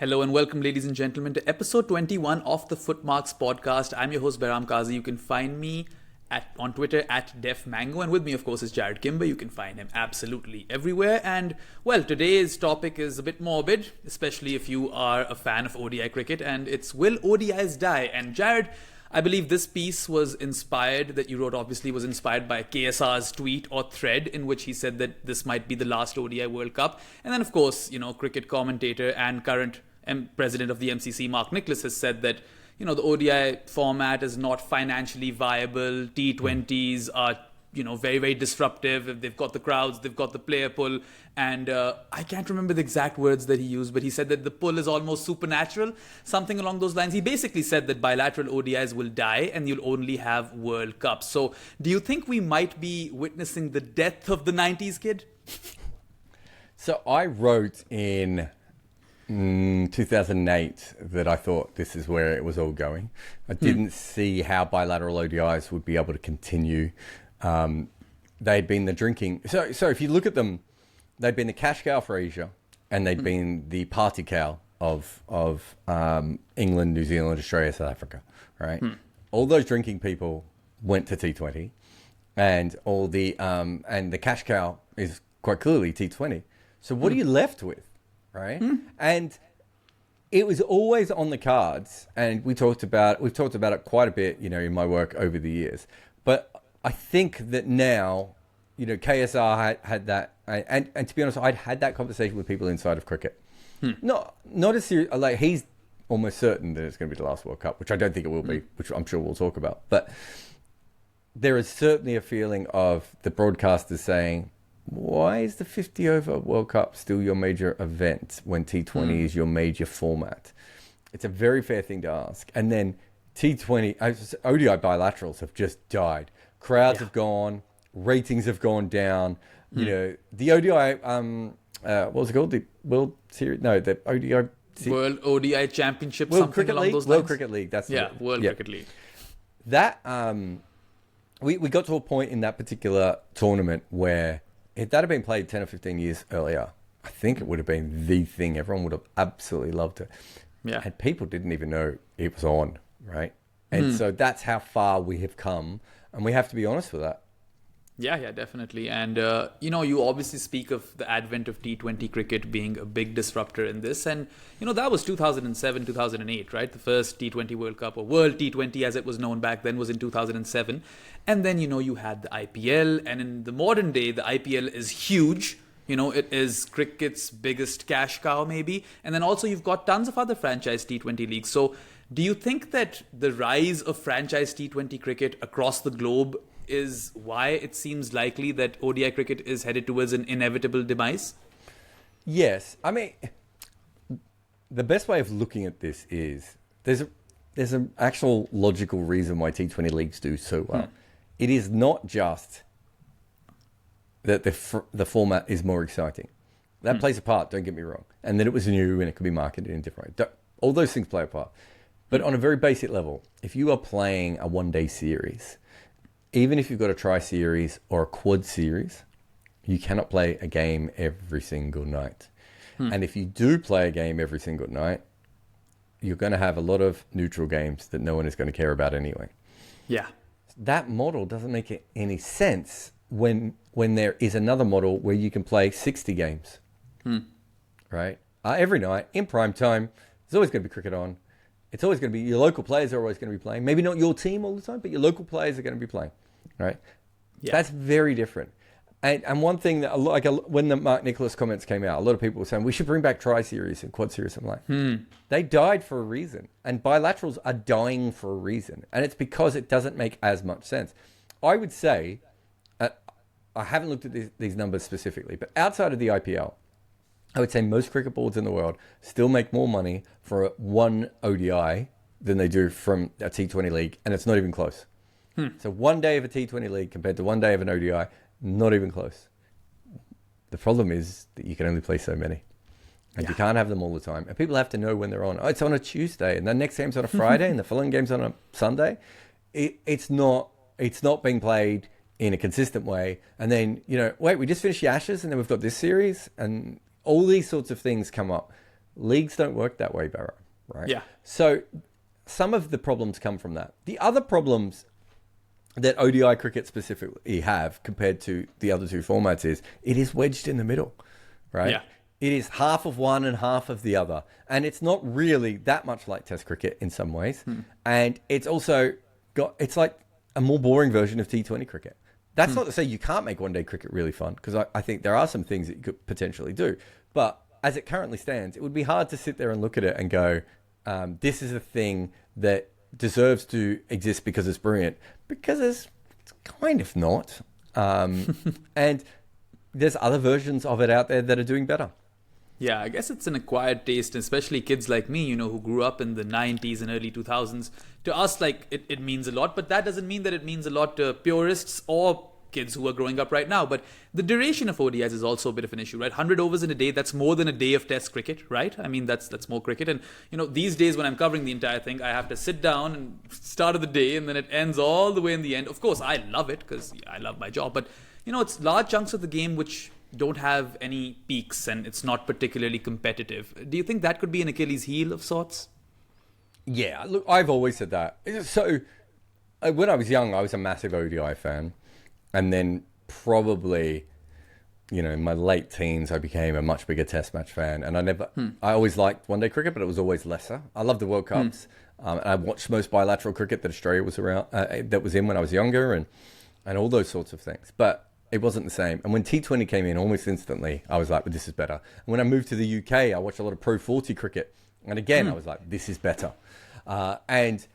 Hello and welcome, ladies and gentlemen, to episode 21 of the FootMarks podcast. I'm your host, Behram Qazi. You can find me on Twitter at DefMango, and with me, of course, is Jarrod Kimber. You can find him absolutely everywhere. And, well, today's topic is a bit morbid, especially if you are a fan of ODI cricket, and it's Will ODIs Die? And Jarrod, I believe this piece was inspired, that you wrote obviously, was inspired by KSR's tweet or thread in which he said that this might be the last ODI World Cup. And then, of course, cricket commentator and current president of the MCC, Mark Nicholas, has said that, the ODI format is not financially viable. T20s are, very, very disruptive. They've got the crowds, they've got the player pull. And I can't remember the exact words that he used, but he said that the pull is almost supernatural, something along those lines. He basically said that bilateral ODIs will die and you'll only have World Cups. So do you think we might be witnessing the death of the 90s kid? So I wrote in 2008 that I thought this is where it was all going. I didn't see how bilateral ODIs would be able to continue. They'd been the drinking. So if you look at them, they'd been the cash cow for Asia, and they'd been the party cow of England, New Zealand, Australia, South Africa. Right? All those drinking people went to T20, and all the and the cash cow is quite clearly T20. So what are you left with? Right. And it was always on the cards. And we've talked about it quite a bit, in my work over the years. But I think that now, KSR had that. And to be honest, I'd had that conversation with people inside of cricket. Not as serious, like he's almost certain that it's going to be the last World Cup, which I don't think it will be, which I'm sure we'll talk about. But there is certainly a feeling of the broadcasters saying, why is the 50 over World Cup still your major event when T20 is your major format? It's a very fair thing to ask. And then T20, ODI bilaterals have just died. Crowds have gone, ratings have gone down. The ODI, what was it called? The World Series? No, the ODI. World ODI Championship, World something Cricket along League? those lines. World Cricket League, that's World Cricket League. That, we got to a point in that particular tournament where if that had been played 10 or 15 years earlier, I think it would have been the thing. Everyone would have absolutely loved it. Yeah. And people didn't even know it was on, right? And so that's how far we have come. And we have to be honest with that. Yeah, definitely. And, you obviously speak of the advent of T20 cricket being a big disruptor in this. And, that was 2007, 2008, right? The first T20 World Cup, or World T20 as it was known back then, was in 2007. And then, you had the IPL. And in the modern day, the IPL is huge. It is cricket's biggest cash cow, maybe. And then also you've got tons of other franchise T20 leagues. So do you think that the rise of franchise T20 cricket across the globe is why it seems likely that ODI cricket is headed towards an inevitable demise? Yes. I mean, the best way of looking at this is there's an actual logical reason why T20 leagues do so well. It is not just that the format is more exciting. That plays a part, don't get me wrong. And that it was new and it could be marketed in a different way. All those things play a part. But on a very basic level, if you are playing a one-day series, even if you've got a tri-series or a quad series, you cannot play a game every single night. And if you do play a game every single night, you're going to have a lot of neutral games that no one is going to care about anyway. Yeah. That model doesn't make any sense when there is another model where you can play 60 games, right? Every night in prime time, there's always going to be cricket on. It's always going to be, your local players are always going to be playing. Maybe not your team all the time, but your local players are going to be playing, right? Yeah. That's very different. And one thing that, when the Mark Nicholas comments came out, a lot of people were saying, we should bring back tri-series and quad series. I'm like, they died for a reason. And bilaterals are dying for a reason. And it's because it doesn't make as much sense. I would say, I haven't looked at these numbers specifically, but outside of the IPL, I would say most cricket boards in the world still make more money for one ODI than they do from a T20 league, and it's not even close. So one day of a T20 league compared to one day of an ODI, not even close. The problem is that you can only play so many. And you can't have them all the time. And people have to know when they're on. Oh, it's on a Tuesday, and the next game's on a Friday, and the following game's on a Sunday. It's not being played in a consistent way. And then, wait, we just finished the Ashes, and then we've got this series, and all these sorts of things come up. Leagues don't work that way, Barra, right? Yeah. So some of the problems come from that. The other problems that ODI cricket specifically have compared to the other two formats is it is wedged in the middle, right? Yeah. It is half of one and half of the other. And it's not really that much like Test cricket in some ways. And it's also it's like a more boring version of T20 cricket. That's not to say you can't make one-day cricket really fun, because I think there are some things that you could potentially do. But as it currently stands, it would be hard to sit there and look at it and go, this is a thing that deserves to exist because it's brilliant, because it's kind of not. And there's other versions of it out there that are doing better. Yeah, I guess it's an acquired taste, especially kids like me, who grew up in the 90s and early 2000s. To us, it means a lot, but that doesn't mean that it means a lot to purists or kids who are growing up right now. But the duration of ODIs is also a bit of an issue, right? 100 overs in a day, that's more than a day of Test cricket, right? I mean, that's more cricket. And, these days when I'm covering the entire thing, I have to sit down and start of the day, and then it ends all the way in the end. Of course, I love it because I love my job, but, it's large chunks of the game which don't have any peaks, and it's not particularly competitive. Do you think that could be an Achilles heel of sorts? Yeah, look, I've always said that. So when I was young, I was a massive ODI fan. And then probably, in my late teens, I became a much bigger Test match fan. And I always liked one-day cricket, but it was always lesser. I loved the World Cups. And I watched most bilateral cricket that Australia was around, that was in when I was younger, and all those sorts of things. But it wasn't the same. And when T20 came in, almost instantly, I was like, well, this is better. And when I moved to the UK, I watched a lot of Pro 40 cricket. And again, I was like, this is better. And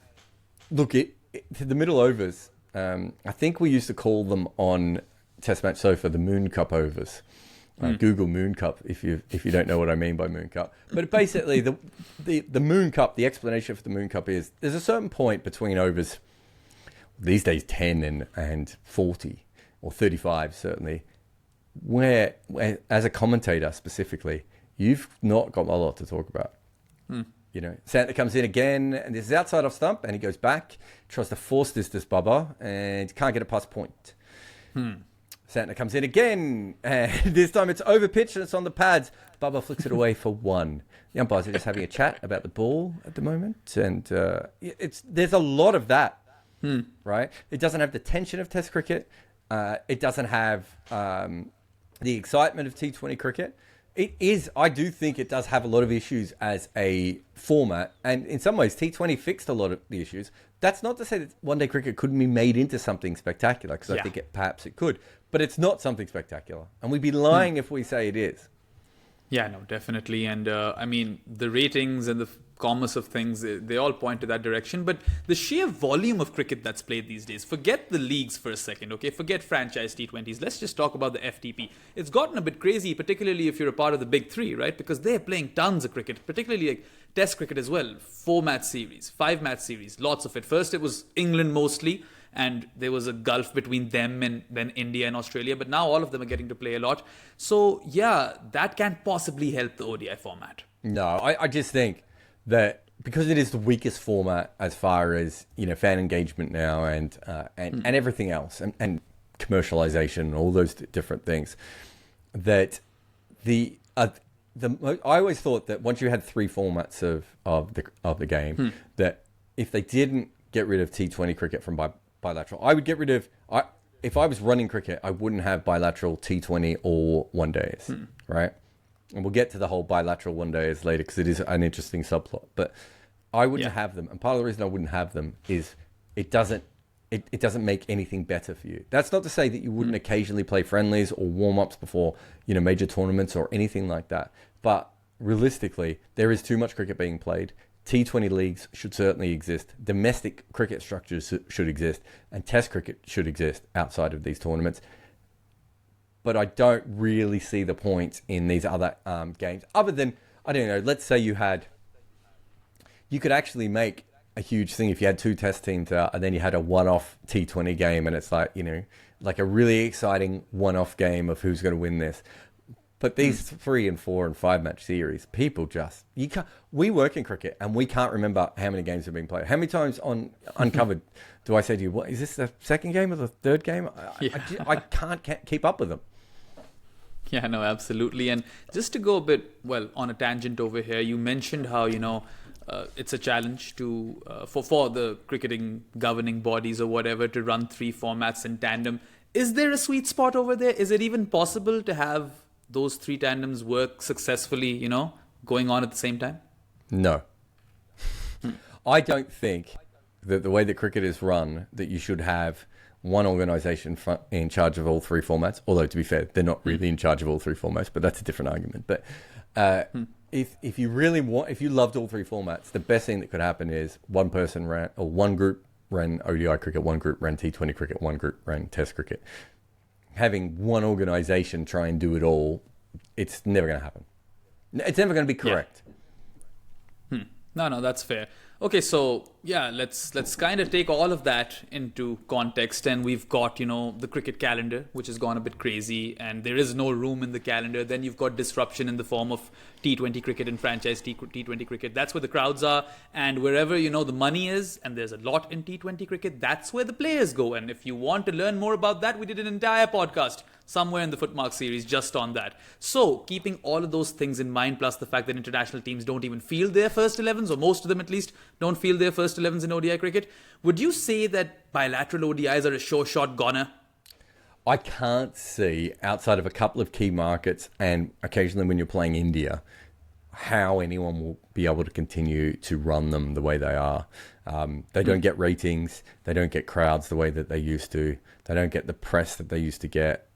look, the middle overs, I think we used to call them on Test Match Sofa the Moon Cup overs. Google Moon Cup if you don't know what I mean by Moon Cup. But basically, the Moon Cup, the explanation for the Moon Cup is there's a certain point between overs, these days 10 and 40, or 35 certainly, where as a commentator specifically, you've not got a lot to talk about. Santa comes in again, and this is outside off stump, and he goes back, tries to force this bubba, and can't get it past point. Santa comes in again, and this time it's over pitch and it's on the pads. Bubba flicks it away for one. The umpires are just having a chat about the ball at the moment, and there's a lot of that, right? It doesn't have the tension of Test cricket. It doesn't have the excitement of T20 cricket. I do think it does have a lot of issues as a format. And in some ways, T20 fixed a lot of the issues. That's not to say that one-day cricket couldn't be made into something spectacular, because I think perhaps it could. But it's not something spectacular. And we'd be lying if we say it is. Yeah, no, definitely. And the ratings and the commerce of things, they all point to that direction. But the sheer volume of cricket that's played these days, forget the leagues for a second, okay? Forget franchise T20s. Let's just talk about the FTP. It's gotten a bit crazy, particularly if you're a part of the big three, right? Because they're playing tons of cricket, particularly like Test cricket as well. 4-match series, 5-match series, lots of it. First, it was England mostly, and there was a gulf between them and then India and Australia. But now all of them are getting to play a lot. So, yeah, that can't possibly help the ODI format. No, I just think that because it is the weakest format as far as fan engagement now and everything else and commercialization and all those different things, that I always thought that once you had three formats of the game, that if they didn't get rid of T20 cricket from bilateral, I would get rid of. If I was running cricket, I wouldn't have bilateral T20 or one days, right? And we'll get to the whole bilateral one days later because it is an interesting subplot. But I wouldn't have them, and part of the reason I wouldn't have them is it doesn't make anything better for you. That's not to say that you wouldn't occasionally play friendlies or warm-ups before major tournaments or anything like that. But realistically, there is too much cricket being played. T20 leagues should certainly exist. Domestic cricket structures should exist, and Test cricket should exist outside of these tournaments. But I don't really see the point in these other games, other than, I don't know, let's say you could actually make a huge thing if you had two Test teams out and then you had a one-off T20 game, and it's like, like a really exciting one-off game of who's going to win this. But these 3 and 4 and 5 match series, people just, we work in cricket and we can't remember how many games have been played. How many times on Uncovered do I say to you, what, is this the second game or the third game? I can't keep up with them. Yeah, no, absolutely. And just to go a bit, well, on a tangent over here, you mentioned how, it's a challenge to for the cricketing governing bodies or whatever to run three formats in tandem. Is there a sweet spot over there? Is it even possible to have those three tandems work successfully, going on at the same time? No. I don't think that the way that cricket is run, that you should have one organisation in charge of all three formats. Although, to be fair, they're not really in charge of all three formats, but that's a different argument. But if you really if you loved all three formats, the best thing that could happen is one person ran, or one group ran ODI cricket, one group ran T20 cricket, one group ran Test cricket. Having one organisation try and do it all, it's never going to happen. It's never going to be correct. Yeah. No, that's fair. Okay, so yeah, let's kind of take all of that into context, and we've got, the cricket calendar, which has gone a bit crazy, and there is no room in the calendar. Then you've got disruption in the form of T20 cricket and franchise T20 cricket. That's where the crowds are, and wherever, the money is, and there's a lot in T20 cricket, that's where the players go. And if you want to learn more about that, we did an entire podcast somewhere in the FootMarks series just on that. So, keeping all of those things in mind, plus the fact that international teams don't even field their first 11s, or most of them at least, don't field their first 11s in ODI cricket, would you say that bilateral ODIs are a sure shot goner? I can't see, outside of a couple of key markets and occasionally when you're playing India, how anyone will be able to continue to run them the way they are. They don't get ratings. They don't get crowds the way that they used to. They don't get the press that they used to get.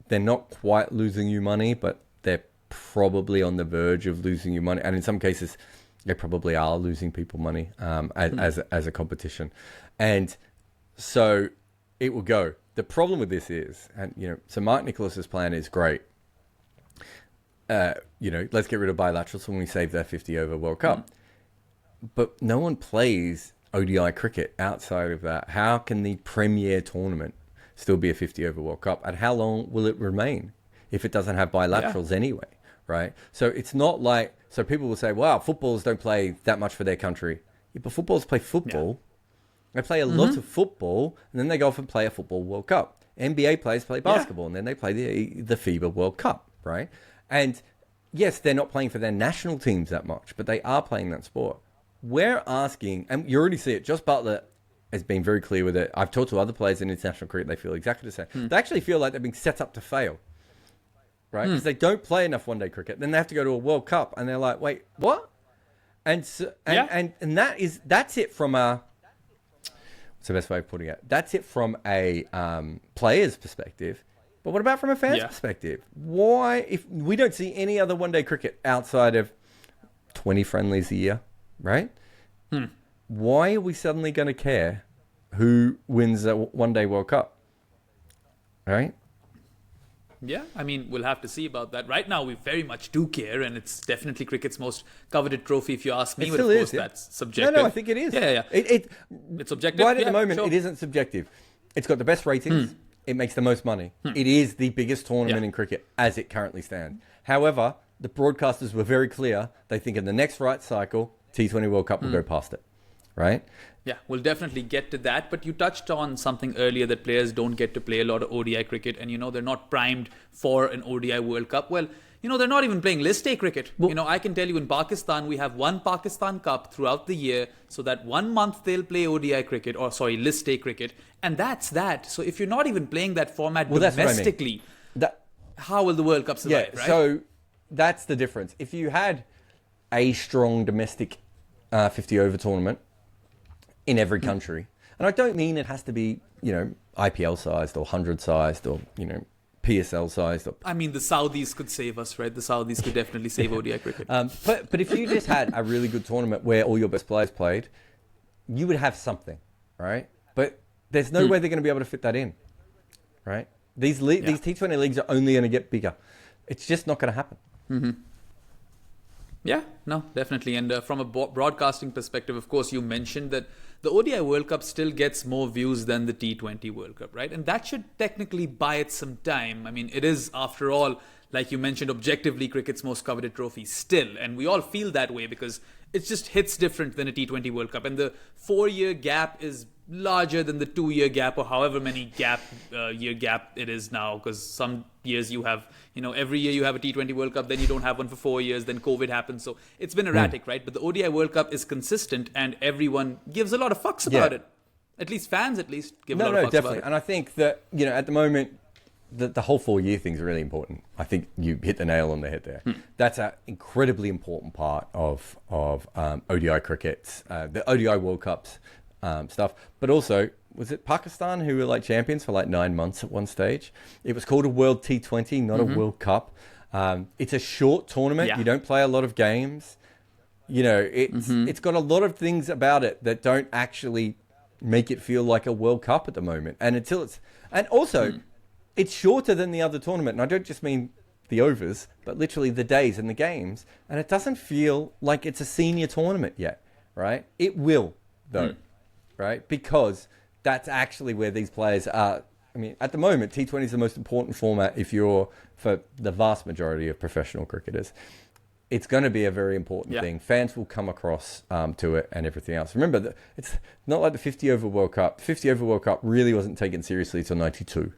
They're not quite losing you money, but they're probably on the verge of losing you money. And in some cases, they probably are losing people money as a competition. And so it will go. The problem with this is, and so Mark Nicholas's plan is great. Let's get rid of bilaterals when we save that 50 over World Cup. But no one plays ODI cricket outside of that. How can the premier tournament still be a 50 over World Cup? And how long will it remain if it doesn't have bilaterals anyway, right? So it's not like, so people will say, wow, footballers don't play that much for their country. Yeah, but footballers play football. Yeah. They play a lot of football, and then they go off and play a football World Cup. NBA players play basketball, and then they play the FIBA World Cup, right? And yes, they're not playing for their national teams that much, but they are playing that sport. We're asking, and you already see it, Josh Butler has been very clear with it. I've talked to other players in international cricket. They feel exactly the same. They actually feel like they're being set up to fail, right? Because they don't play enough one-day cricket. Then they have to go to a World Cup, and they're like, wait, what? And so, and that's it from a, what's the best way of putting it? That's it from a player's perspective. But what about from a fan's perspective? Why, if we don't see any other one-day cricket outside of 20 friendlies a year, right? Why are we suddenly going to care who wins a one-day World Cup? Right? Yeah, I mean, we'll have to see about that. Right now, we very much do care, and it's definitely cricket's most coveted trophy, if you ask me. It still is, that's subjective. No, I think it is. Yeah. It's subjective. Right at the moment, it isn't subjective. It's got the best ratings. It makes the most money. It is the biggest tournament in cricket as it currently stands. However, the broadcasters were very clear. They think in the next right cycle, T20 World Cup will go past it. Right? Yeah, we'll definitely get to that. But you touched on something earlier, that players don't get to play a lot of ODI cricket, and they're not primed for an ODI World Cup. Well, they're not even playing list A cricket. Well, I can tell you, in Pakistan, we have one Pakistan Cup throughout the year, so that 1 month they'll play ODI cricket, list A cricket, and that's that. So if you're not even playing that format domestically, how will the World Cup survive, right? So that's the difference. If you had a strong domestic 50 over tournament in every country, and I don't mean it has to be, IPL sized or 100 sized or, PSL sized. I mean, the Saudis could save us, right? The Saudis could definitely save ODI cricket. But if you just had a really good tournament where all your best players played, you would have something, right? But there's no way they're going to be able to fit that in, right? These T20 leagues are only going to get bigger. It's just not going to happen. Yeah, no, definitely. And from a broadcasting perspective, of course, you mentioned that the ODI World Cup still gets more views than the T20 World Cup, right? And that should technically buy it some time. I mean, it is, after all, like you mentioned, objectively cricket's most coveted trophy still. And we all feel that way because it just hits different than a T20 World Cup. And the 4-year gap is larger than the 2-year gap or however many year gap it is now, because some years you have, every year you have a T20 World Cup, then you don't have one for 4 years, then COVID happens. So it's been erratic, right? But the ODI World Cup is consistent and everyone gives a lot of fucks about it. At least fans give a lot of fucks definitely. about it. And I think that, at the moment, the whole 4-year thing is really important. I think you hit the nail on the head there. That's an incredibly important part of ODI cricket, the ODI World Cups stuff. But also, was it Pakistan who were like champions for like 9 months at one stage? It was called a World T20, not a World Cup. It's a short tournament. Yeah. You don't play a lot of games. It's got a lot of things about it that don't actually make it feel like a World Cup at the moment. And it's shorter than the other tournament. And I don't just mean the overs, but literally the days and the games. And it doesn't feel like it's a senior tournament yet, right? It will, though, right? Because that's actually where these players are. I mean, at the moment, T20 is the most important format for the vast majority of professional cricketers. It's going to be a very important thing. Fans will come across to it and everything else. Remember, it's not like the 50-over World Cup. The 50-over World Cup really wasn't taken seriously until 92.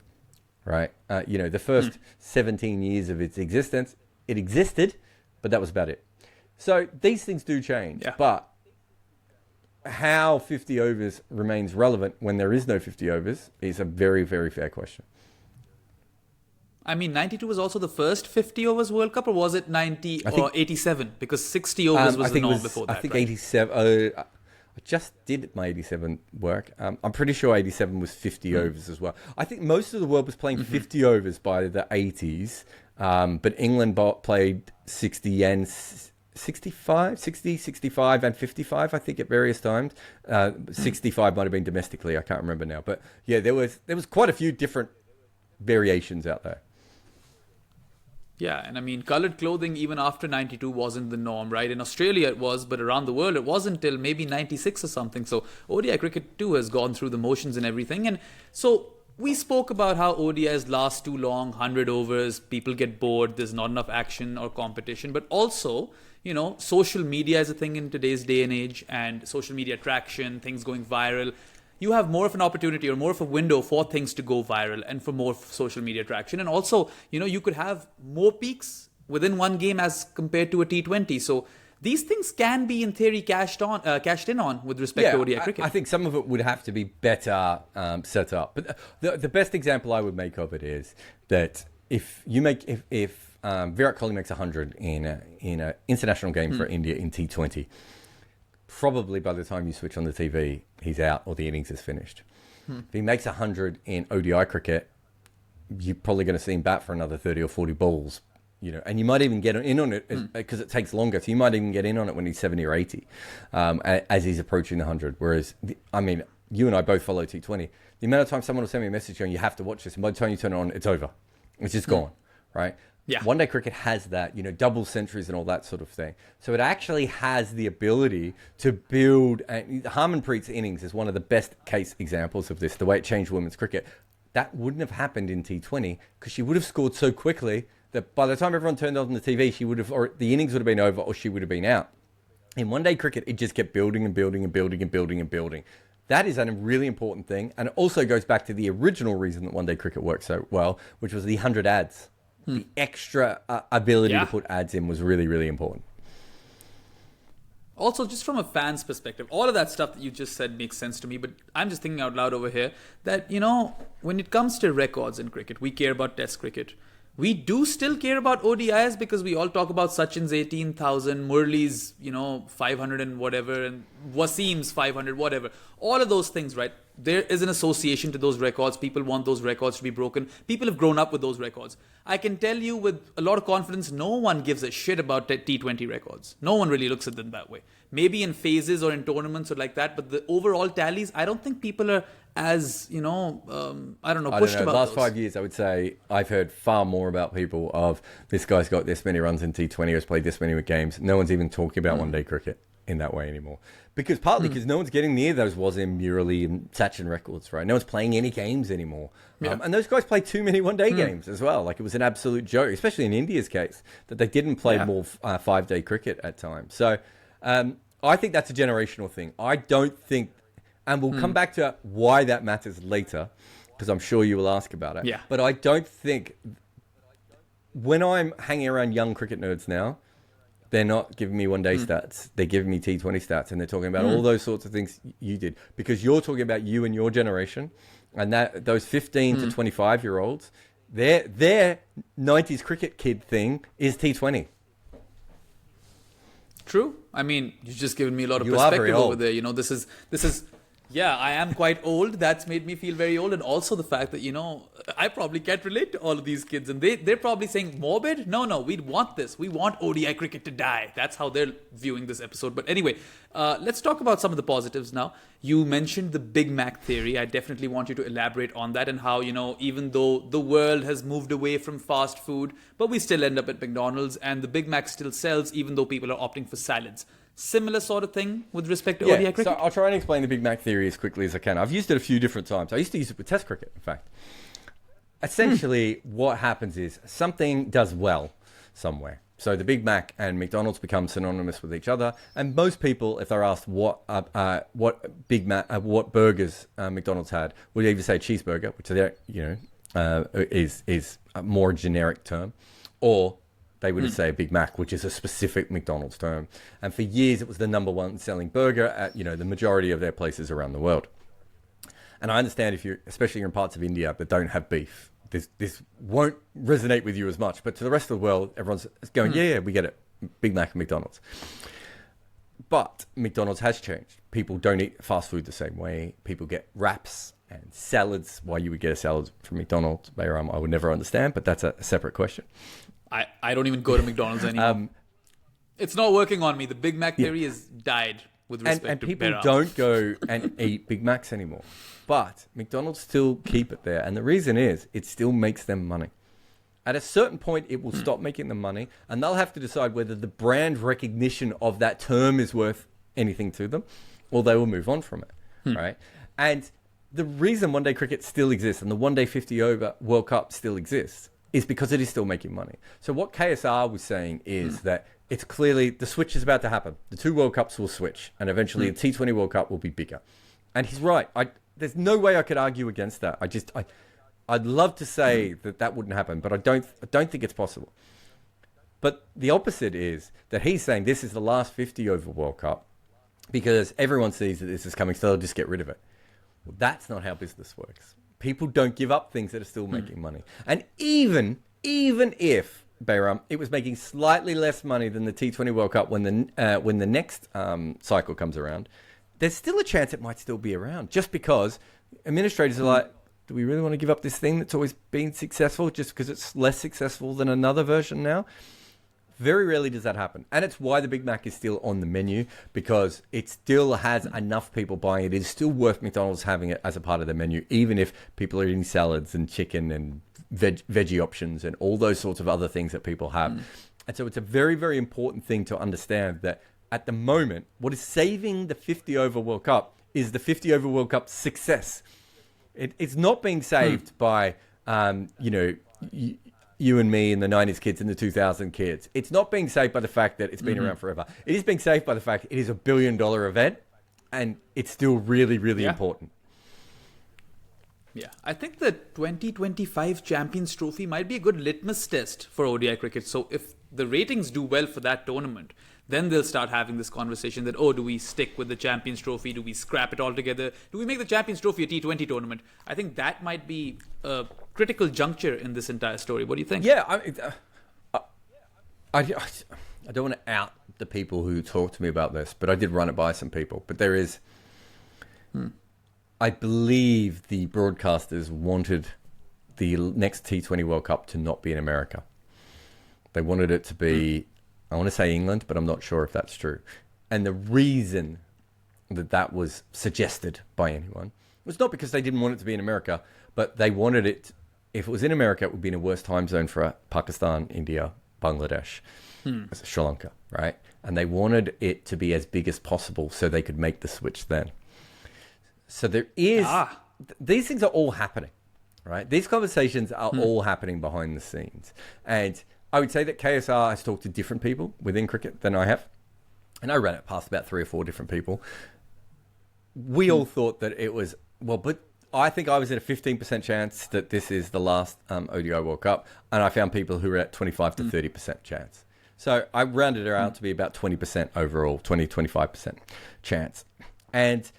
Right, the first 17 years of its existence, it existed, but that was about it. So these things do change, but how 50 overs remains relevant when there is no 50 overs is a very, very fair question. I mean, 92 was also the first 50 overs World Cup, or was it 87? Because 60 overs was the norm before that. I think right? 87. I just did my 87 work. I'm pretty sure 87 was 50 overs as well. I think most of the world was playing 50 overs by the 80s, but England played 60 and 65, 60, 65 and 55, I think, at various times. 65 might have been domestically. I can't remember now. But yeah, there was quite a few different variations out there. Yeah, and I mean, coloured clothing even after 92 wasn't the norm, right? In Australia it was, but around the world it wasn't till maybe 96 or something. So ODI cricket too has gone through the motions and everything. And so we spoke about how ODIs last too long, 100 overs, people get bored, there's not enough action or competition. But also, social media is a thing in today's day and age, and social media traction, things going viral. You have more of an opportunity or more of a window for things to go viral and for more social media traction. And also, you could have more peaks within one game as compared to a T20. So these things can be, in theory, cashed in on with respect to ODI cricket. I think some of it would have to be better set up. But the best example I would make of it is that if Virat Kohli makes 100 in an international game for India in T20, probably by the time you switch on the TV, he's out or the innings is finished. If he makes 100 in ODI cricket, you're probably going to see him bat for another 30 or 40 balls, and you might even get in on it because it takes longer. So you might even get in on it when he's 70 or 80 as he's approaching the 100. Whereas, you and I both follow T20. The amount of time someone will send me a message going, you have to watch this. And by the time you turn it on, it's over. It's just gone, right? Yeah. One day cricket has that, double centuries and all that sort of thing. So it actually has the ability to build. Harmanpreet's innings is one of the best case examples of this, the way it changed women's cricket. That wouldn't have happened in T20 because she would have scored so quickly that by the time everyone turned on the TV, or the innings would have been over or she would have been out. In one day cricket, it just kept building and building and building and building and building. That is a really important thing. And it also goes back to the original reason that one day cricket worked so well, which was the 100 ads. The extra ability to put ads in was really, really important. Also, just from a fan's perspective, all of that stuff that you just said makes sense to me, but I'm just thinking out loud over here that, when it comes to records in cricket, we care about Test cricket. We do still care about ODIs because we all talk about Sachin's 18,000, Murli's, 500 and whatever, and Wasim's 500, whatever. All of those things, right? There is an association to those records. People want those records to be broken. People have grown up with those records. I can tell you with a lot of confidence, no one gives a shit about T20 records. No one really looks at them that way. Maybe in phases or in tournaments or like that, but the overall tallies, I don't think people are as, pushed about those. The last 5 years, I would say I've heard far more about people of this guy's got this many runs in T20 or has played this many games. No one's even talking about one-day cricket in that way anymore. Partly because no one's getting near those Wasim, Murali and Sachin records, right? No one's playing any games anymore. Yeah. And those guys play too many one-day games as well. Like, it was an absolute joke, especially in India's case, that they didn't play more 5-day cricket at times. So I think that's a generational thing. I don't think And we'll come back to why that matters later, because I'm sure you will ask about it. Yeah. But I don't think, when I'm hanging around young cricket nerds now, they're not giving me one-day stats. They're giving me T20 stats, and they're talking about all those sorts of things you did. Because you're talking about you and your generation, and that those 15 to 25-year-olds, their 90s cricket kid thing is T20. True. I mean, you've just given me a lot of You are very perspective old. over there. You know, this is, yeah, I am quite old. That's made me feel very old. And also the fact that, you know, I probably can't relate to all of these kids. And they're probably saying, morbid? No, we want this. We want ODI cricket to die. That's how they're viewing this episode. But anyway, let's talk about some of the positives now. You mentioned the Big Mac theory. I definitely want you to elaborate on that and how, you know, even though the world has moved away from fast food, but we still end up at McDonald's and the Big Mac still sells even though people are opting for salads. Similar sort of thing with respect to ODI cricket? So I'll try and explain the Big Mac theory as quickly as I can. I've used it a few different times. I used to use it with Test cricket, in fact. Essentially, what happens is something does well somewhere. So the Big Mac and McDonald's become synonymous with each other. And most people, if they're asked what burgers McDonald's had, would either say cheeseburger, which is a more generic term, or they would say a Big Mac, which is a specific McDonald's term. And for years, it was the number one selling burger at, you know, the majority of their places around the world. And I understand especially in parts of India that don't have beef, this won't resonate with you as much. But to the rest of the world, everyone's going, yeah, we get it. Big Mac and McDonald's. But McDonald's has changed. People don't eat fast food the same way. People get wraps and salads. Why you would get a salad from McDonald's, Behram, I would never understand, but that's a separate question. I don't even go to McDonald's anymore. It's not working on me. The Big Mac theory has died with respect and to people Behram. don't go and eat Big Macs anymore. But McDonald's still keep it there. And the reason is it still makes them money. At a certain point, it will stop making them money. And they'll have to decide whether the brand recognition of that term is worth anything to them, or they will move on from it. Right? And the reason one-day cricket still exists and the one-day 50-over World Cup still exists is because it is still making money. So what KSR was saying is that it's clearly the switch is about to happen. The two World Cups will switch, and eventually the T20 World Cup will be bigger. And he's right. There's no way I could argue against that. I'd love to say that wouldn't happen, but I don't think it's possible. But the opposite is that he's saying this is the last 50-over World Cup because everyone sees that this is coming, so they'll just get rid of it. Well, that's not how business works. People don't give up things that are still making money. And even if, Behram, it was making slightly less money than the T20 World Cup when the next cycle comes around, there's still a chance it might still be around. Just because administrators are like, do we really want to give up this thing that's always been successful just because it's less successful than another version now? Very rarely does that happen. And it's why the Big Mac is still on the menu, because it still has enough people buying it. It is still worth McDonald's having it as a part of their menu, even if people are eating salads and chicken and veggie options and all those sorts of other things that people have. And so it's a very, very important thing to understand that at the moment, what is saving the 50-over World Cup is the 50-over World Cup success. It's not being saved by, you and me and the 90s kids and the 2000 kids. It's not being saved by the fact that it's been around forever. It is being saved by the fact it is a $1 billion event, and it's still really, really important. Yeah, I think the 2025 Champions Trophy might be a good litmus test for ODI cricket. So if the ratings do well for that tournament, then they'll start having this conversation that, do we stick with the Champions Trophy? Do we scrap it altogether? Do we make the Champions Trophy a T20 tournament? I think that might be a critical juncture in this entire story. What do you think? Yeah, I don't want to out the people who talk to me about this, but I did run it by some people. But there is... I believe the broadcasters wanted the next T20 World Cup to not be in America. They wanted it to be, I want to say England, but I'm not sure if that's true. And the reason that was suggested by anyone was not because they didn't want it to be in America, but they wanted it, if it was in America, it would be in a worse time zone for Pakistan, India, Bangladesh, Sri Lanka, right? And they wanted it to be as big as possible so they could make the switch then. So there is, these things are all happening, right? These conversations are all happening behind the scenes. And I would say that KSR has talked to different people within cricket than I have. And I ran it past about 3 or 4 different people. we all thought that it was, well, but I think I was at a 15% chance that this is the last ODI World Cup, and I found people who were at 25 to 30% chance. So I rounded it out to be about 20% overall, 25% chance. And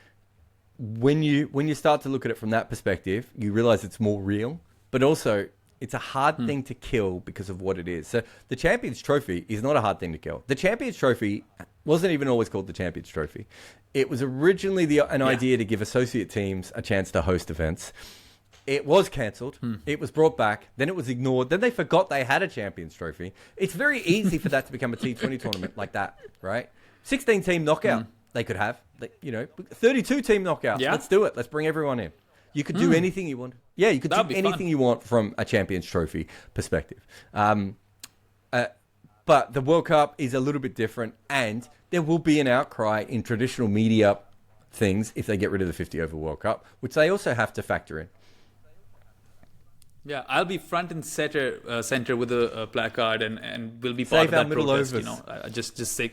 when you start to look at it from that perspective, you realize it's more real, but also it's a hard thing to kill because of what it is. So the Champions Trophy is not a hard thing to kill. The Champions Trophy wasn't even always called the Champions Trophy. It was originally an idea to give associate teams a chance to host events. It was cancelled. It was brought back. Then it was ignored. Then they forgot they had a Champions Trophy. It's very easy for that to become a T20 tournament like that, right? 16-team knockout they could have. 32-team knockout. Yeah. Let's do it. Let's bring everyone in. You could do anything you want. Yeah, you could do anything you want from a Champions Trophy perspective. But the World Cup is a little bit different, and there will be an outcry in traditional media things if they get rid of the 50 over World Cup, which they also have to factor in. Yeah, I'll be front and center with a placard, and we'll be part Save of our that middle protest. overs. Just say,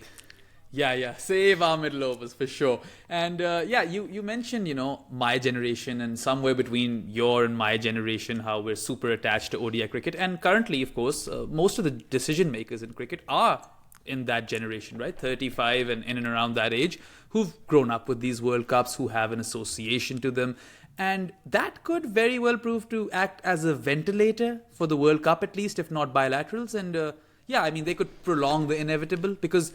yeah, save our middle overs for sure. And you mentioned my generation, and somewhere between your and my generation, how we're super attached to ODI cricket. And currently, of course, most of the decision makers in cricket are in that generation, right? 35 and in and around that age, who've grown up with these World Cups, who have an association to them. And that could very well prove to act as a ventilator for the World Cup, at least, if not bilaterals. And they could prolong the inevitable, because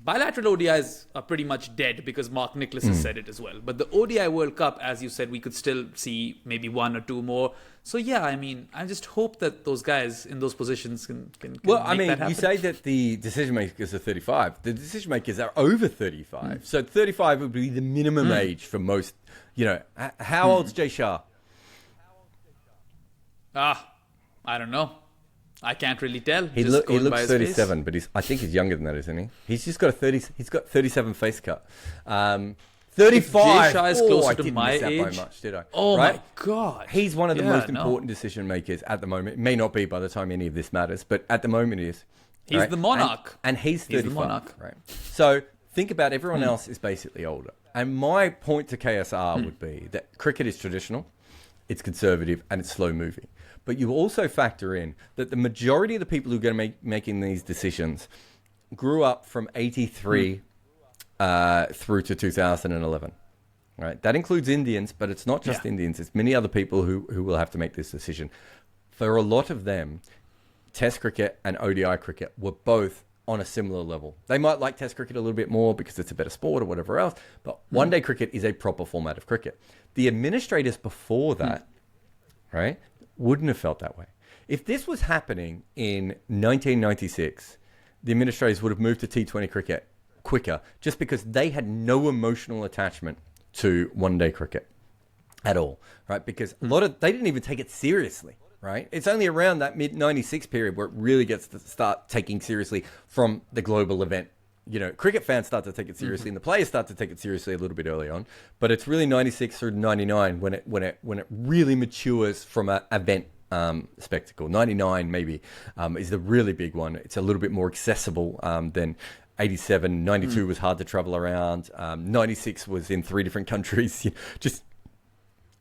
bilateral ODIs are pretty much dead, because Mark Nicholas has said it as well. But the ODI World Cup, as you said, we could still see maybe one or two more. So I just hope that those guys in those positions can make that happen. You say that the decision makers are 35. The decision makers are over 35. So 35 would be the minimum age for most. How old's Jay Shah? I don't know. I can't really tell. He looks 37, but I think he's younger than that, isn't he? He's just got he's got 37 face cut. 35. Jay Shah is closer to my age. I didn't miss that by much, did I? Oh my God. He's one of the most important decision makers at the moment. It may not be by the time any of this matters, but at the moment he is. He's the monarch. And he's 35. He's the monarch. Right. So think about everyone else is basically older. And my point to KSR would be that cricket is traditional, it's conservative, and it's slow moving. But you also factor in that the majority of the people who are going to making these decisions grew up from 83 through to 2011. Right? That includes Indians, but it's not just Indians. It's many other people who will have to make this decision. For a lot of them, Test cricket and ODI cricket were both on a similar level. They might like Test cricket a little bit more because it's a better sport or whatever else, but one-day cricket is a proper format of cricket. The administrators before that, right, wouldn't have felt that way. If this was happening in 1996, the administrators would have moved to T20 cricket quicker, just because they had no emotional attachment to one-day cricket at all, right? Because they didn't even take it seriously. Right? It's only around that mid-96 period where it really gets to start taking seriously from the global event. Cricket fans start to take it seriously, and the players start to take it seriously a little bit early on. But it's really 96 through 99 when it really matures from an event spectacle. 99 maybe is the really big one. It's a little bit more accessible than 87. 92 was hard to travel around. 96 was in 3 different countries.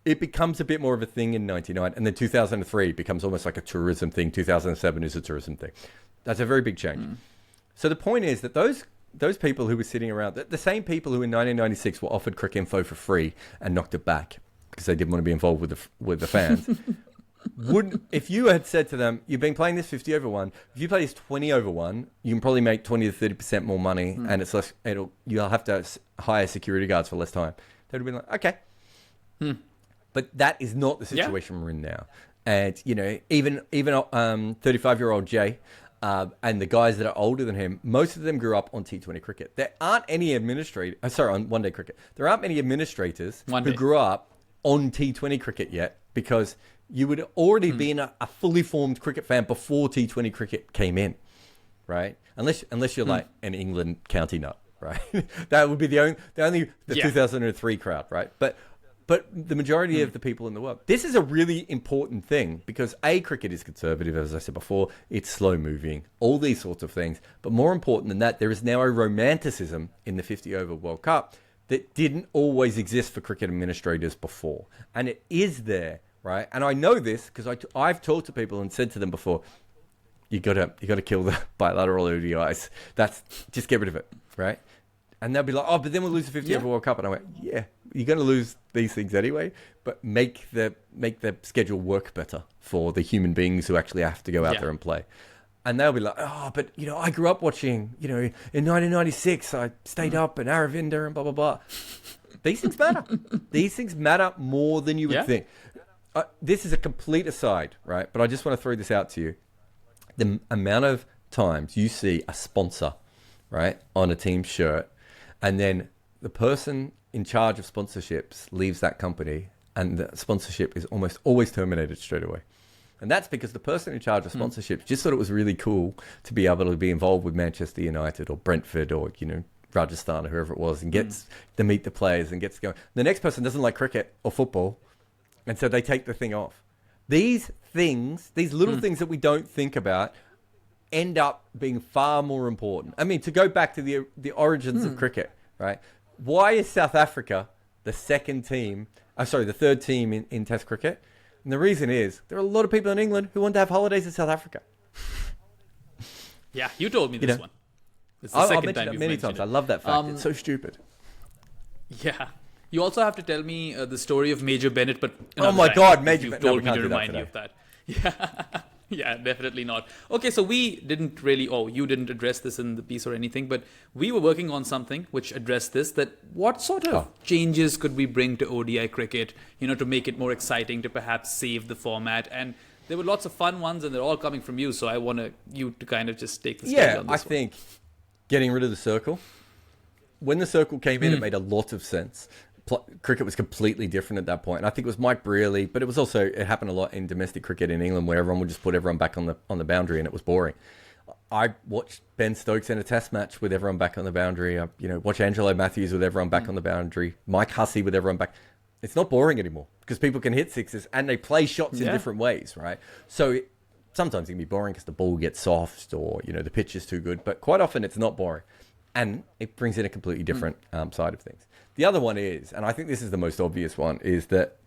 It becomes a bit more of a thing in 99, and then 2003 becomes almost like a tourism thing. 2007 is a tourism thing. That's a very big change. So the point is that those people who were sitting around, the same people who in 1996 were offered Crick Info for free and knocked it back because they didn't want to be involved with the fans, if you had said to them, you've been playing this 50 over 1, if you play this 20 over 1, you can probably make 20 to 30% more money, and it's less. You'll have to hire security guards for less time. They'd have been like, okay. But that is not the situation we're in now. And, even 35-year-old Jay and the guys that are older than him, most of them grew up on T20 cricket. There aren't any on one-day cricket. There aren't many administrators who grew up on T20 cricket yet, because you would already be a fully formed cricket fan before T20 cricket came in, right? Unless you're like an England county nut, right? That would be the 2003 crowd, right? But the majority of the people in the world, this is a really important thing, because cricket is conservative, as I said before, it's slow moving, all these sorts of things. But more important than that, there is now a romanticism in the 50 over World Cup, that didn't always exist for cricket administrators before. And it is there, right? And I know this because I've talked to people and said to them before, you gotta kill the bilateral ODIs. Just get rid of it, right? And they'll be like, oh, but then we'll lose the 50 over World Cup. And I went, yeah, you're going to lose these things anyway, but make the schedule work better for the human beings who actually have to go out there and play. And they'll be like, oh, but, I grew up watching, in 1996, I stayed up in Aravinda and blah, blah, blah. These things matter. These things matter more than you would think. This is a complete aside, right? But I just want to throw this out to you. The amount of times you see a sponsor, right, on a team shirt, and then the person in charge of sponsorships leaves that company and the sponsorship is almost always terminated straight away. And that's because the person in charge of sponsorships just thought it was really cool to be able to be involved with Manchester United or Brentford or, Rajasthan or whoever it was and gets to meet the players and gets going. The next person doesn't like cricket or football, and so they take the thing off. These things, these little things that we don't think about, end up being far more important. I mean, to go back to the origins of cricket, right? Why is South Africa the third team in Test cricket? And the reason is there are a lot of people in England who want to have holidays in South Africa. Yeah, you told me this one. It's the second time you've many times. I love that fact. It's so stupid. Yeah. You also have to tell me the story of Major Bennett, but oh my God, Major Bennett! You've told me to remind you of that. Yeah. Yeah, definitely not. Okay, so we didn't really, you didn't address this in the piece or anything, but we were working on something which addressed this, that what sort of changes could we bring to ODI cricket, to make it more exciting, to perhaps save the format? And there were lots of fun ones, and they're all coming from you, so I want you to kind of just take the stage on this I think getting rid of the circle. When the circle came in, it made a lot of sense. Cricket was completely different at that point. And I think it was Mike Brearley, but it happened a lot in domestic cricket in England where everyone would just put everyone back on the boundary and it was boring. I watched Ben Stokes in a test match with everyone back on the boundary. I, watch Angelo Matthews with everyone back on the boundary. Mike Hussey with everyone back. It's not boring anymore because people can hit sixes and they play shots in different ways, right? So sometimes it can be boring because the ball gets soft or, the pitch is too good. But quite often it's not boring. And it brings in a completely different side of things. The other one is, and I think this is the most obvious one, is that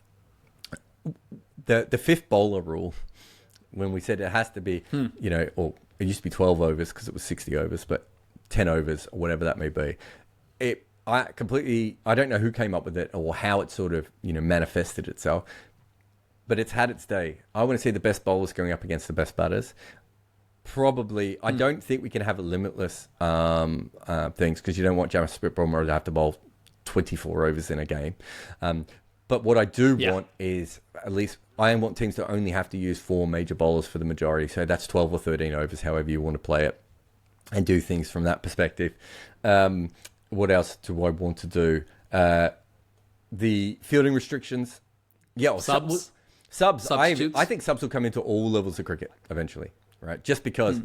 the fifth bowler rule, when we said it has to be, or it used to be 12 overs because it was 60 overs, but 10 overs or whatever that may be. I don't know who came up with it or how it sort of, manifested itself, but it's had its day. I want to see the best bowlers going up against the best batters. Probably, I don't think we can have a limitless things because you don't want Jameson Smith-Bowman to have to bowl 24 overs in a game. But what I do want is, at least, I want teams to only have to use 4 major bowlers for the majority. So that's 12 or 13 overs, however you want to play it, and do things from that perspective. What else do I want to do? The fielding restrictions. Yeah, subs. I think subs will come into all levels of cricket eventually. Right, just because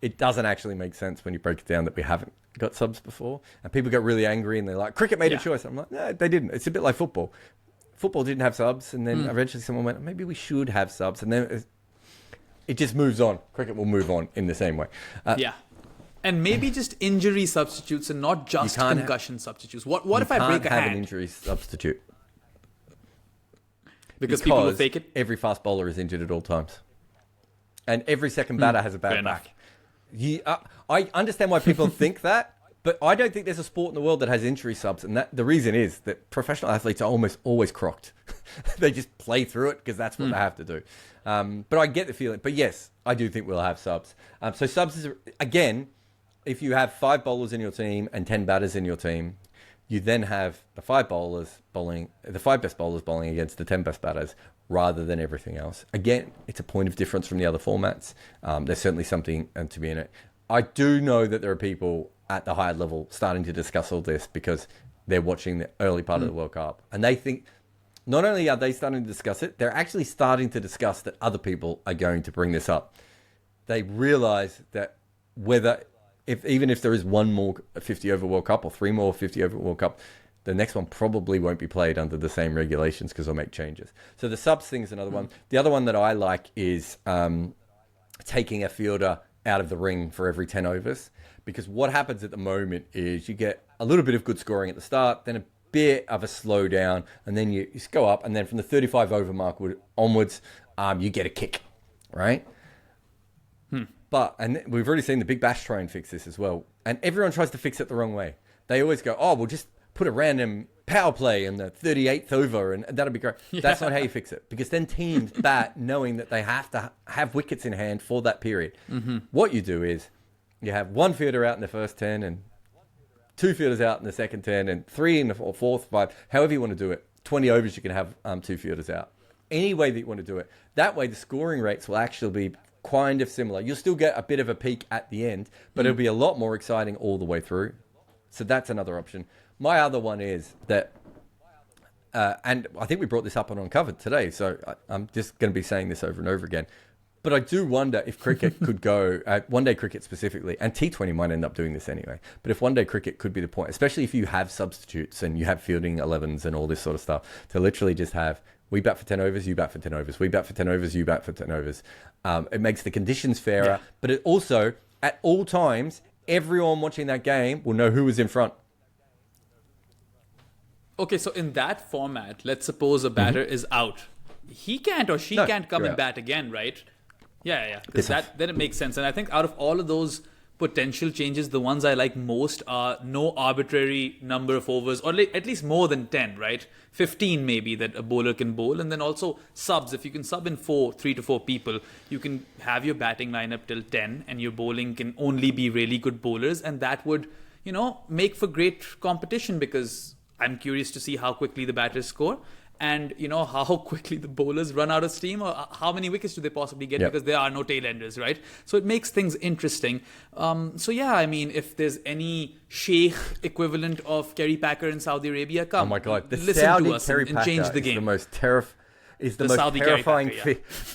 it doesn't actually make sense when you break it down that we haven't got subs before, and people get really angry and they're like, "Cricket made a choice." I'm like, "No, they didn't." It's a bit like football. Football didn't have subs, and then eventually someone went, "Maybe we should have subs," and then it just moves on. Cricket will move on in the same way. And maybe just injury substitutes and not just concussion substitutes. What if I break a hand? You can't have an injury substitute because people will fake it. Every fast bowler is injured at all times. And every second batter has a bad back. I understand why people think that, but I don't think there's a sport in the world that has injury subs. And the reason is that professional athletes are almost always crocked. They just play through it because that's what they have to do. But I get the feeling. But yes, I do think we'll have subs. So subs is, again, if you have 5 bowlers in your team and 10 batters in your team, you then have the 5 best bowlers bowling against the 10 best batters, rather than everything else. Again, it's a point of difference from the other formats. There's certainly something to be in it. I do know that there are people at the higher level starting to discuss all this because they're watching the early part of the World Cup. And they think, not only are they starting to discuss it, they're actually starting to discuss that other people are going to bring this up. They realize that even if there is one more 50-over World Cup or 3 more 50-over World Cup, the next one probably won't be played under the same regulations because they'll make changes. So the subs thing is another one. The other one that I like is taking a fielder out of the ring for every 10 overs. Because what happens at the moment is you get a little bit of good scoring at the start, then bit of a slowdown, and then you just go up, and then from the 35 over mark onwards, you get a kick, right? And we've already seen the Big Bash try and fix this as well. And everyone tries to fix it the wrong way. They always go, oh, we'll just put a random power play in the 38th over and that'll be great. Yeah. That's not how you fix it. Because then teams bat knowing that they have to have wickets in hand for that period. What you do is you have one fielder out in the first 10 and two fielders out in the second 10 and three in the fourth, five, however you want to do it. 20 overs, you can have two fielders out. Any way that you want to do it. That way the scoring rates will actually be kind of similar. You'll still get a bit of a peak at the end, but it'll be a lot more exciting all the way through. So that's another option. My other one is that, and I think we brought this up on Uncovered today, so I'm just going to be saying this over and over again, but I do wonder if cricket could go, one-day cricket specifically, and T20 might end up doing this anyway, but if one-day cricket could be the point, especially if you have substitutes and you have fielding 11s and all this sort of stuff, to literally just have, we bat for 10 overs, you bat for 10 overs. We bat for 10 overs, you bat for 10 overs. It makes the conditions fairer, but it also, at all times, everyone watching that game will know who was in front. Okay, so in that format, let's suppose a batter is out. He can't or she can't come and bat again, right? Yeah. Because then it makes sense. And I think out of all of those potential changes, the ones I like most are no arbitrary number of overs, or at least more than 10, right? 15 maybe that a bowler can bowl, and then also subs. If you can sub in 3 to 4 people, you can have your batting lineup till 10, and your bowling can only be really good bowlers, and that would, make for great competition, because I'm curious to see how quickly the batters score. And, how quickly the bowlers run out of steam, or how many wickets do they possibly get, because there are no tail-enders, right? So it makes things interesting. If there's any sheikh equivalent of Kerry Packer in Saudi Arabia, come. Oh my God, the listen Saudi to us Kerry and change the game. Is the most terrifying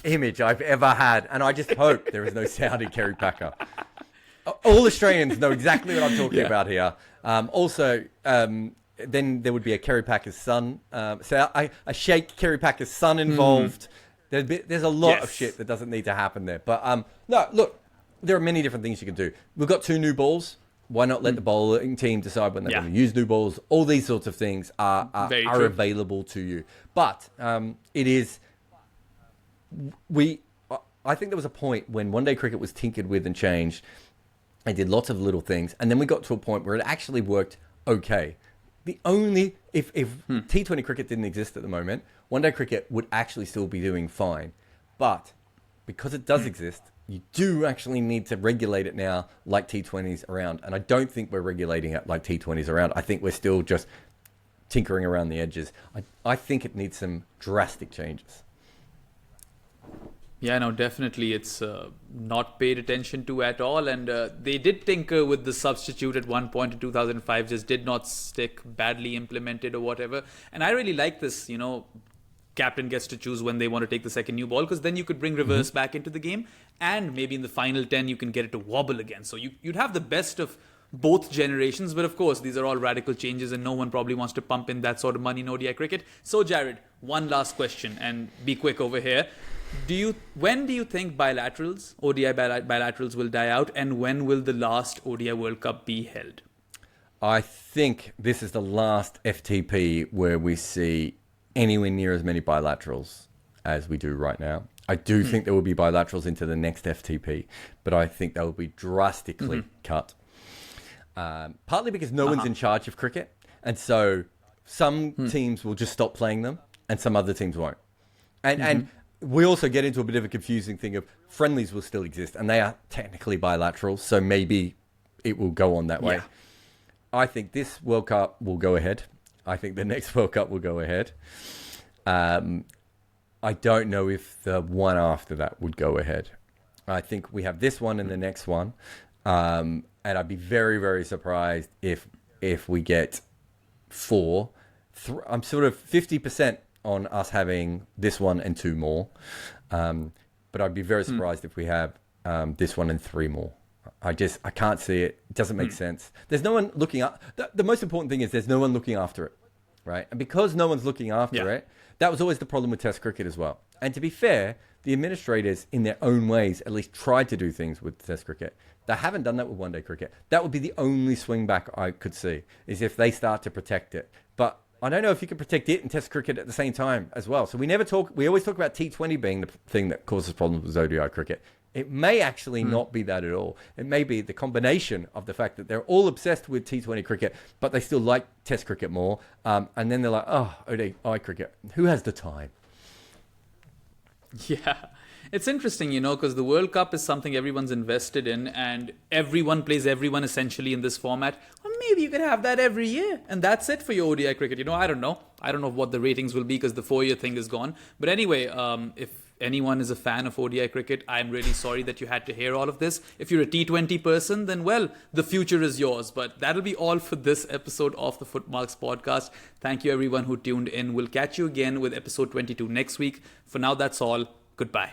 image I've ever had. And I just hope there is no Saudi Kerry Packer. All Australians know exactly what I'm talking about here. Then there would be a Kerry Packer's son, a Sheikh Kerry Packer's son involved. There's a lot of shit that doesn't need to happen there. But no, look, there are many different things you can do. We've got 2 new balls. Why not let the bowling team decide when they're going to use new balls? All these sorts of things are available to you. But it is, I think there was a point when one-day cricket was tinkered with and changed. They did lots of little things, and then we got to a point where it actually worked okay. If T20 cricket didn't exist at the moment, one-day cricket would actually still be doing fine. But because it does exist, you do actually need to regulate it now like T20s around. And I don't think we're regulating it like T20s around. I think we're still just tinkering around the edges. I think it needs some drastic changes. Yeah, no, definitely. It's not paid attention to at all. And they did tinker with the substitute at one point in 2005, just did not stick, badly implemented or whatever. And I really like this, captain gets to choose when they want to take the second new ball, because then you could bring reverse back into the game. And maybe in the final 10, you can get it to wobble again. So you'd have the best of both generations. But of course, these are all radical changes and no one probably wants to pump in that sort of money in ODI cricket. So, Jarrod, one last question, and be quick over here. When do you think bilaterals, ODI bilaterals will die out, and when will the last ODI World Cup be held? I think this is the last FTP where we see anywhere near as many bilaterals as we do right now. I do think there will be bilaterals into the next FTP, but I think they will be drastically cut. Partly because no one's in charge of cricket, and so some teams will just stop playing them, and some other teams won't. And we also get into a bit of a confusing thing of friendlies will still exist, and they are technically bilateral, so maybe it will go on that way. Yeah. I think this World Cup will go ahead. I think the next World Cup will go ahead. I don't know if the one after that would go ahead. I think we have this one and the next one, and I'd be very, very surprised if we get 4. I'm sort of 50% on us having this one and 2 more. But I'd be very surprised if we have this one and 3 more. I can't see it. It doesn't make sense. There's no one looking up. The most important thing is there's no one looking after it, right? And because no one's looking after it, that was always the problem with Test cricket as well. And to be fair, the administrators in their own ways at least tried to do things with Test cricket. They haven't done that with one-day cricket. That would be the only swing back I could see, is if they start to protect it. But I don't know if you can protect it and Test cricket at the same time as well. So we always talk about T20 being the thing that causes problems with ODI cricket. It may actually not be that at all. It may be the combination of the fact that they're all obsessed with T20 cricket, but they still like Test cricket more. And then they're like, oh, ODI cricket, who has the time? Yeah. It's interesting, because the World Cup is something everyone's invested in and everyone plays everyone essentially in this format. Well, maybe you could have that every year and that's it for your ODI cricket. I don't know. I don't know what the ratings will be because the 4-year thing is gone. But anyway, if anyone is a fan of ODI cricket, I'm really sorry that you had to hear all of this. If you're a T20 person, then well, the future is yours. But that'll be all for this episode of the FootMarks podcast. Thank you everyone who tuned in. We'll catch you again with episode 22 next week. For now, that's all. Goodbye.